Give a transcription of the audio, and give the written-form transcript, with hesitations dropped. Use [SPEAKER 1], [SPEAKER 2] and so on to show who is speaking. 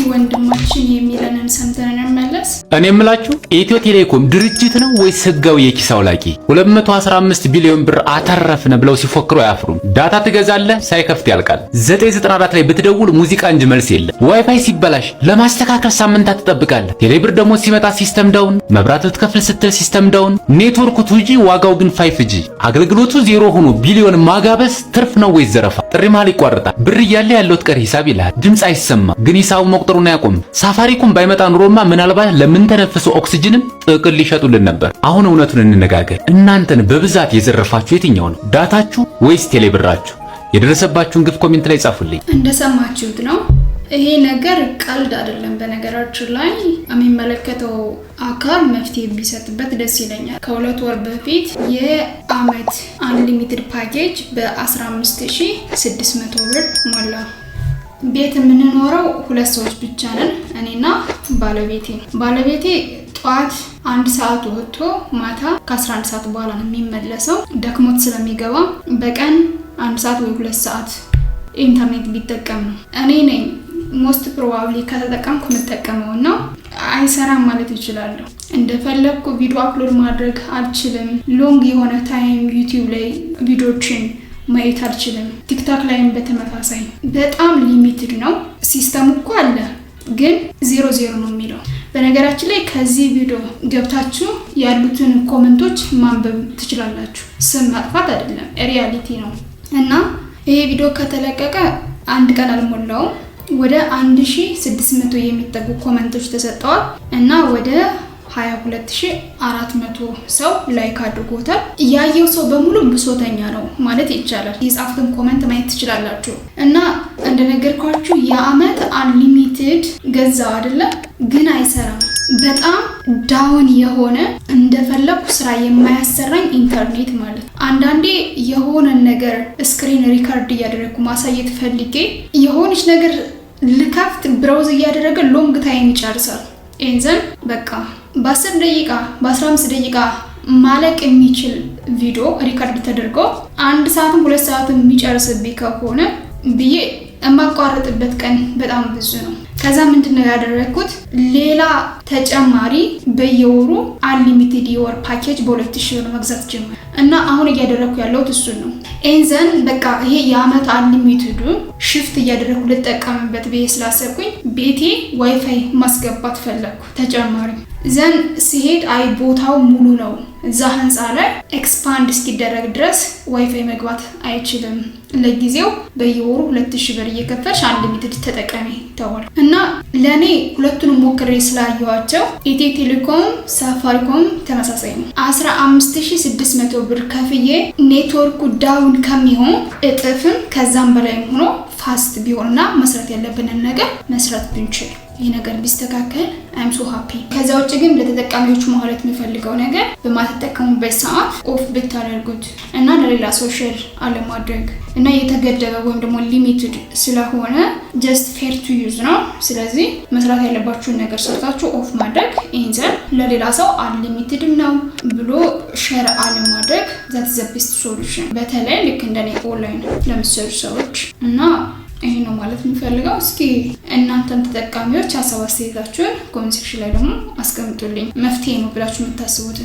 [SPEAKER 1] ወንድማችን የሚለንን ሰምተን እንመለስ።
[SPEAKER 2] እኔ የምላችሁ ኢትዮ ቴሌኮም ድርጅት ነው ወይስ ህጋዊ የኪስ አውላቂ? 215 ቢሊዮን ብር አተረፍነ ብለው ሲፎክሩ አያፍሩም። ዳታ ትገዛለህ፣ ሳይከፍት ያልቃል። 994 ላይ ብትደውል ሙዚቃ እንጂ መልስ የለም። ዋይፋይ ሲበላሽ ለማስተካከል ሳምንታት ትጠብቃለህ። ቴሌብር ደግሞ ሲመጣ ሲስተም ዳውን፣ መብራት ልትከፍል ስትል ሲስተም ዳውን። ኔትወርኩ 2G ዋጋው ግን 5G። አገልግሎቱ ዜሮ ሆኖ ቢሊዮን ማጋበስ ትርፍ ነው ወይስ ዘረፋ? ጥሪ መሃል ይቋረጣል። ብር እያለ ያለው ቀሪ ሂሳብ ይላል። ድምጽ አይሰማ ግን ሂሳቡ መቁጠሩን አያቆም። ሳፋሪኮም ባይመጣ ኑሮማ ምናልባት ለምን ተነፍሰው ኦክሲጅንም ጥቅል ሊሸጡልን ነበር። አሁን እውነቱን እንነጋገር። እናንተን በብዛት የዘረፋችሁ የትኛው ነው? ዳታችሁ ወይስ ቴሌብራችሁ? የደረሰባችሁን ግፍ ኮሜንት ላይ ጻፉልኝ።
[SPEAKER 1] እንደሰማችሁት ነው። ይሄ ነገር ቀልድ አይደለም። በነገራችን ላይ የሚመለከተው አካል መፍትሄ ቢሰጥበት ደስ ይለኛል። ከ2 ወር በፊት የአመት አንሊሚትድ ፓኬጅ በ15600 ብር ሞላ። ቤት የምንኖረው 2 ሰዎች ብቻ ነን፣ እኔና ባለቤቴ ጠዋት 1 ሰዓት ወጥቶ ማታ ከ11 ሰዓት በኋላ ነው የሚመለሰው። ደክሞት ስለሚገባ በቀን 1 ሰዓት ወይ 2 ሰዓት ኢንተርኔት ቢጠቀም ነው። እኔ ነኝ ሞስት ፕሮባብሊ ከተጠቀምኩ የምጠቀመው ነው። አይሰራም ማለት ይችላል። እንደፈለኩ ቪዲዮ አፕሎድ ማድረግ አልችልም። ሎንግ የሆነ ታይም ዩቲዩብ ላይ ቪዲዮችን ማየት አልችልም። ቲክቶክ ላይም በተመሳሳይ በጣም ሊሚትድ ነው። ሲስተሙ እኮ አለ ግን 00 ነው የሚለው። በነገራችን ላይ ከዚህ ቪዲዮ ገብታችሁ ያሉትን ኮሜንቶች ማንበብ ትችላላችሁ። ስም ማጥፋት አይደለም፣ ሪያሊቲ ነው። እና ይሄ ቪዲዮ ከተለቀቀ 1 ቀን አልሞላውም። ወደ 1600 የሚጠጉ ኮሜንቶች ተሰጠዋል እና ወደ 22400 ሰው ላይክ አድርጎታል። ያየው ሰው በሙሉ ብሶተኛ ነው ማለት ይቻላል። የጻፉትን ኮሜንት ማየት ትችላላችሁ። እና እንደነገርኳችሁ የአመት አንሊሚትድ ገዛው አይደለም ግን አይሰራም። በጣም ዳውን የሆነ እንደፈለኩ ስራ የማያሰራኝ ኢንተርኔት ማለት። አንዳንዴ የሆነ ነገር ስክሪን ሪካርድ እያደረኩ ማሳየት ፈልጌ የሆነች ነገር ልከፍት ብራውዝ እያደረገ ሎንግ ታይም ይጨርሳል። ኤንዘን በቃ በ10 ደቂቃ በ15 ደቂቃ ማለቅ የሚችል ቪዲዮ ሪካርድ ተደርጎ 1 ሰዓትም 2 ሰዓትም የሚጨርስብኝ ከሆነ ብዬ የማቋረጥበት ቀን በጣም ብዙ ነው። ከዛ ምንድነው ያደረኩት? ሌላ ተጨማሪ በየወሩ አንሊሚትድ የወር ፓኬጅ በ2000 ብር መግዛት ጀመረ እና አሁን እያደረኩ ያለሁት እሱን ነው። ኤንዘን በቃ ይሄ የአመት አንሊሚትዱ ሽፍት እያደረኩ ልጠቀምበት ብዬ ስላሰብኩኝ ቤቴ ዋይፋይ ማስገባት ፈለኩ ተጨማሪ። ዘን ሲሄድ አይ ቦታው ሙሉ ነው፣ እዛ ህንፃ ላይ ኤክስፓንድ እስኪደረግ ድረስ ዋይፋይ መግባት አይችልም። ለጊዜው በየወሩ 2000 ብር እየከፈልሽ አንሊሚትድ ተጠቀሚ ተባለ እና ለኔ ሁለቱንም ሞክሬ ስላየኋቸው ኢትዮ ቴሌኮም ሳፋሪኮም ተመሳሳይ ነው። 15600 ብር ከፍዬ ኔትወርኩ ዳውን ከሚሆን እጥፍም ከዛም በላይ ሆኖ ፋስት ቢሆንና መስራት ያለብንን ነገር መስራት ብንችል ይህ ነገር ቢስተካከል አይም ሶ ሃፒ። ከዛ ውጭ ግን ለተጠቃሚዎቹ ማለት የሚፈልገው ነገር በማትጠቀሙበት ሰዓት ኦፍ ብታደርጉት እና ለሌላ ሶሻል አለማድረግ እና የተገደበ ወይም ደግሞ ሊሚትድ ስለሆነ ጀስት ፌር ቱ ዩዝ ነው። ስለዚህ መስራት ያለባችሁን ነገር ሰርታችሁ ኦፍ ማድረግ ኢንዘን ለሌላ ሰው አንሊሚትድም ነው ብሎ ሼር አለማድረግ ዛት ዘ ቤስት ሶሉሽን። በተለይ ልክ እንደኔ ኦንላይን ለምትሰሩ ሰዎች እና ይሄ ነው ማለት የምፈልገው። እስኪ እናንተም ተጠቃሚዎች ሀሳብ አስተያየታችሁን ኮሜንት ሴክሽን ላይ ደግሞ አስቀምጡልኝ። መፍትሄ ነው ብላችሁ የምታስቡት